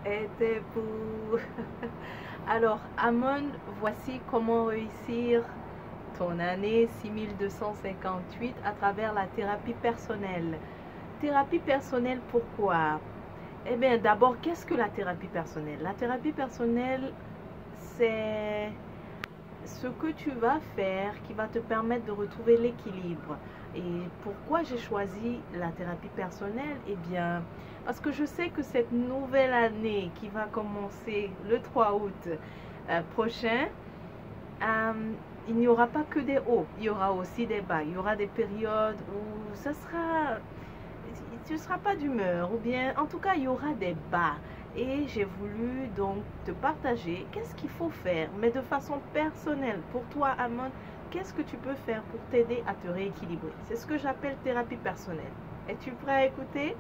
était pour... Alors, Amon, voici comment réussir ton année 6258 à travers la thérapie personnelle. Thérapie personnelle, pourquoi? Eh bien, d'abord, qu'est-ce que la thérapie personnelle? La thérapie personnelle, c'est ce que tu vas faire qui va te permettre de retrouver l'équilibre. Et pourquoi j'ai choisi la thérapie personnelle? Eh bien, parce que je sais que cette nouvelle année qui va commencer le 3 août prochain, euh, il n'y aura pas que des hauts, il y aura aussi des bas. Il y aura des périodes où tu ne seras pas d'humeur, ou bien en tout cas il y aura des bas. Et j'ai voulu donc te partager qu'est-ce qu'il faut faire, mais de façon personnelle. Pour toi, Amon, qu'est-ce que tu peux faire pour t'aider à te rééquilibrer? C'est ce que j'appelle thérapie personnelle. Es-tu prêt à écouter?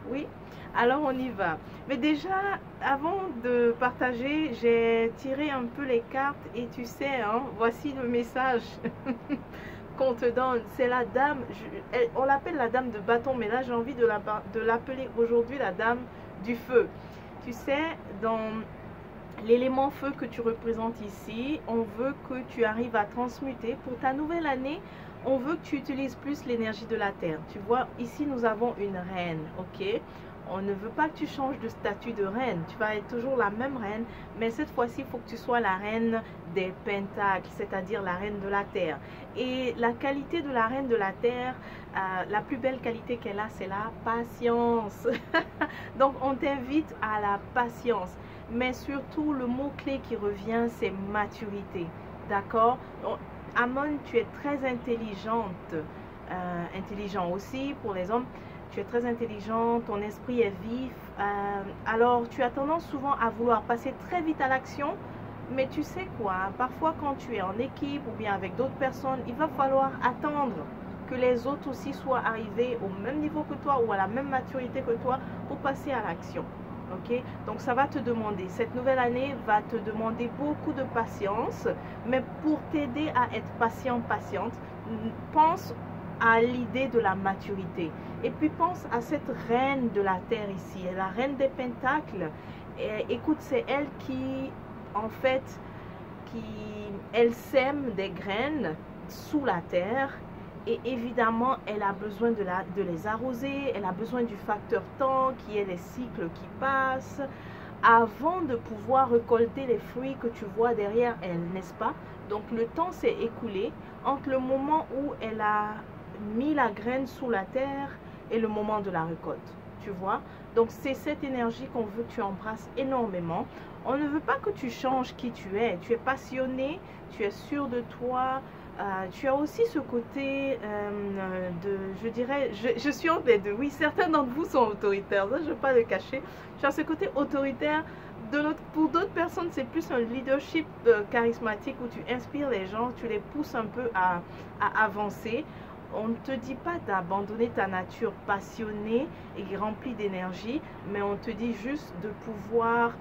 Oui? Alors on y va. Mais déjà, avant de partager, j'ai tiré un peu les cartes et tu sais, hein, voici le message qu'on te donne. C'est la dame, on l'appelle la dame de bâton, mais là j'ai envie de l'appeler aujourd'hui la dame du feu. Tu sais, dans l'élément feu que tu représentes ici, on veut que tu arrives à transmuter. Pour ta nouvelle année, on veut que tu utilises plus l'énergie de la terre. Tu vois, ici nous avons une reine, ok? On ne veut pas que tu changes de statut de reine. Tu vas être toujours la même reine, mais cette fois-ci, il faut que tu sois la reine des pentacles, c'est-à-dire la reine de la terre. Et la qualité de la reine de la terre, la plus belle qualité qu'elle a, c'est la patience. Donc, on t'invite à la patience. Mais surtout, le mot-clé qui revient, c'est maturité. D'accord? Amon, tu es très intelligente. Intelligent aussi pour les hommes. Tu es très intelligent, ton esprit est vif. Alors, tu as tendance souvent à vouloir passer très vite à l'action. Mais tu sais quoi, parfois quand tu es en équipe ou bien avec d'autres personnes, il va falloir attendre que les autres aussi soient arrivés au même niveau que toi ou à la même maturité que toi pour passer à l'action. Ok, donc ça va te demander, cette nouvelle année va te demander beaucoup de patience, mais pour t'aider à être patiente, pense à l'idée de la maturité. Et puis pense à cette reine de la terre ici, la reine des pentacles. Et, écoute, c'est elle qui, en fait, elle sème des graines sous la terre. Et évidemment, elle a besoin de les arroser, elle a besoin du facteur temps, qui est les cycles qui passent, avant de pouvoir récolter les fruits que tu vois derrière elle, n'est-ce pas? Donc le temps s'est écoulé entre le moment où elle a mis la graine sous la terre et le moment de la récolte, tu vois? Donc c'est cette énergie qu'on veut que tu embrasses énormément. On ne veut pas que tu changes qui tu es passionné, tu es sûr de toi. Tu as aussi ce côté je dirais, je suis entre les deux. Oui, certains d'entre vous sont autoritaires, ça je ne vais pas le cacher. Tu as ce côté autoritaire. Pour d'autres personnes, c'est plus un leadership charismatique où tu inspires les gens, tu les pousses un peu à avancer. On ne te dit pas d'abandonner ta nature passionnée et remplie d'énergie, mais on te dit juste de pouvoir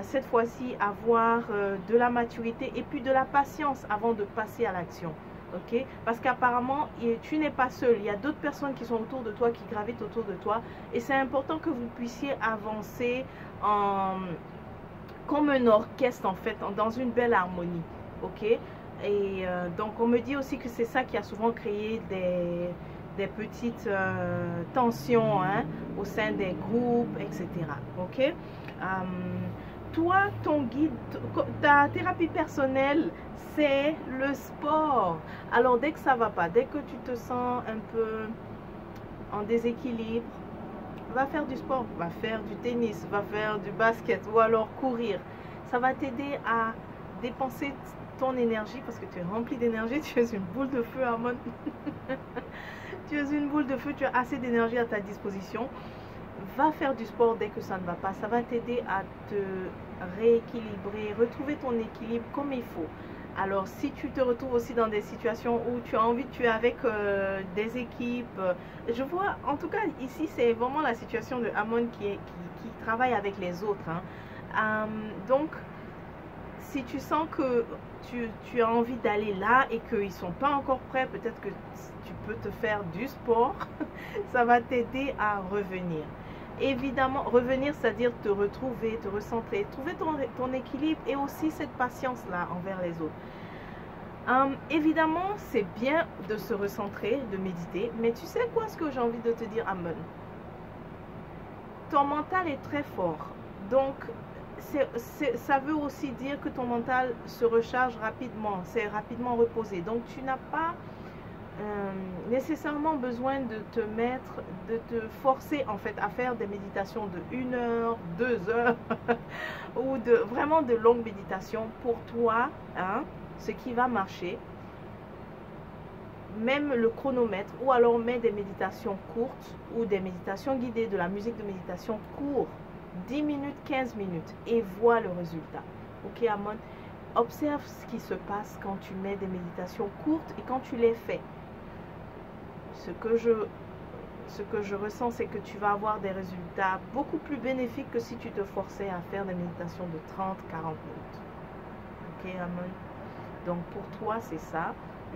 cette fois-ci avoir de la maturité et puis de la patience avant de passer à l'action. Ok? Parce qu'apparemment, tu n'es pas seul. Il y a d'autres personnes qui sont autour de toi, qui gravitent autour de toi. Et c'est important que vous puissiez avancer comme un orchestre, en fait, dans une belle harmonie. Ok? Et donc, on me dit aussi que c'est ça qui a souvent créé des petites tensions, hein, au sein des groupes, etc. Ok? Toi, ton guide, ta thérapie personnelle, c'est le sport. Alors, dès que ça va pas, dès que tu te sens un peu en déséquilibre, va faire du sport, va faire du tennis, va faire du basket ou alors courir. Ça va t'aider à dépenser ton énergie parce que tu es rempli d'énergie. Tu es une boule de feu, Harmon. Tu es une boule de feu, tu as assez d'énergie à ta disposition. Va faire du sport dès que ça ne va pas. Ça va t'aider à te rééquilibrer, retrouver ton équilibre comme il faut. Alors, si tu te retrouves aussi dans des situations où tu as envie, tu es avec des équipes, je vois, en tout cas, ici, c'est vraiment la situation de Amon qui travaille avec les autres. Hein. Donc, si tu sens que tu as envie d'aller là et qu'ils ne sont pas encore prêts, peut-être que tu peux te faire du sport. Ça va t'aider à revenir. Évidemment, revenir, c'est-à-dire te retrouver, te recentrer, trouver ton équilibre et aussi cette patience-là envers les autres. Évidemment, c'est bien de se recentrer, de méditer, mais tu sais quoi, ce que j'ai envie de te dire, Amon? Ton mental est très fort, donc ça veut aussi dire que ton mental se recharge rapidement, c'est rapidement reposé, donc tu n'as pas nécessairement besoin de te forcer en fait à faire des méditations de 1 heure, 2 heures ou vraiment de longues méditations pour toi, hein, ce qui va marcher. Même le chronomètre, ou alors mets des méditations courtes ou des méditations guidées, de la musique de méditation courte, 10 minutes, 15 minutes, et vois le résultat. Ok, Amon? Observe ce qui se passe quand tu mets des méditations courtes et quand tu les fais. Ce que je ressens, c'est que tu vas avoir des résultats beaucoup plus bénéfiques que si tu te forçais à faire des méditations de 30, 40 minutes. Ok, Amon? Donc pour toi, c'est ça.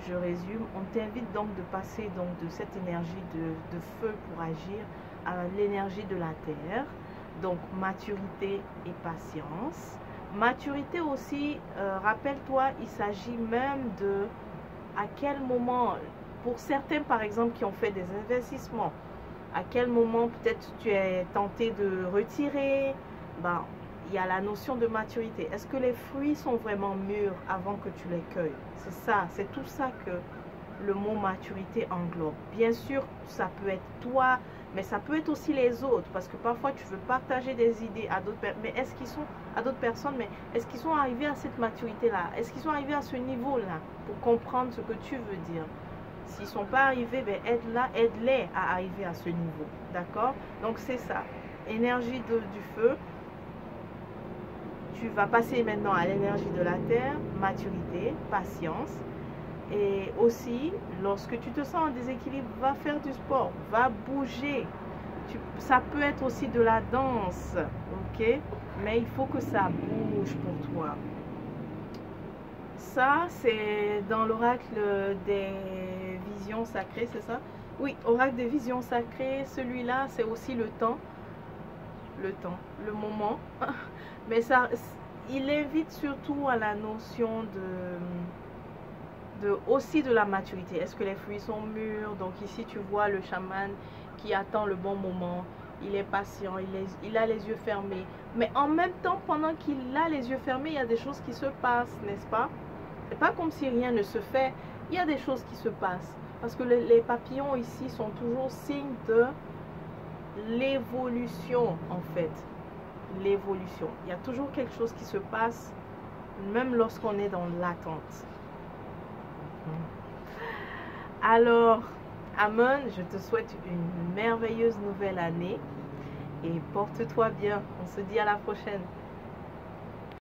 Je résume. On t'invite donc de passer donc de cette énergie de feu pour agir à l'énergie de la terre. Donc maturité et patience. Maturité aussi, rappelle-toi, il s'agit même de à quel moment, pour certains par exemple qui ont fait des investissements, à quel moment peut-être tu es tenté de retirer, ben, il y a la notion de maturité. Est-ce que les fruits sont vraiment mûrs avant que tu les cueilles? C'est ça, c'est tout ça que le mot maturité englobe. Bien sûr, ça peut être toi, mais ça peut être aussi les autres, parce que parfois tu veux partager des idées à d'autres personnes, mais est-ce qu'ils sont à d'autres personnes, mais est-ce qu'ils sont arrivés à cette maturité-là? Est-ce qu'ils sont arrivés à ce niveau-là pour comprendre ce que tu veux dire? S'ils ne sont pas arrivés, ben aide-les à arriver à ce niveau. D'accord? Donc c'est ça. Énergie du feu. Tu vas passer maintenant à l'énergie de la terre, maturité, patience. Et aussi, lorsque tu te sens en déséquilibre, va faire du sport, va bouger. Ça peut être aussi de la danse, ok? Mais il faut que ça bouge pour toi. Ça, c'est dans l'oracle des visions sacrées, c'est ça? Oui, oracle des visions sacrées, celui-là, c'est aussi le temps, le moment. Mais ça, il invite surtout à la notion aussi de la maturité. Est-ce que les fruits sont mûrs? Donc ici, tu vois le chaman qui attend le bon moment. Il est patient, il a les yeux fermés. Mais en même temps, pendant qu'il a les yeux fermés, il y a des choses qui se passent, n'est-ce pas? C'est pas comme si rien ne se fait. Il y a des choses qui se passent. Parce que les papillons ici sont toujours signes de l'évolution, en fait. L'évolution. Il y a toujours quelque chose qui se passe, même lorsqu'on est dans l'attente. Alors, Amon, je te souhaite une merveilleuse nouvelle année et porte-toi bien. On se dit à la prochaine.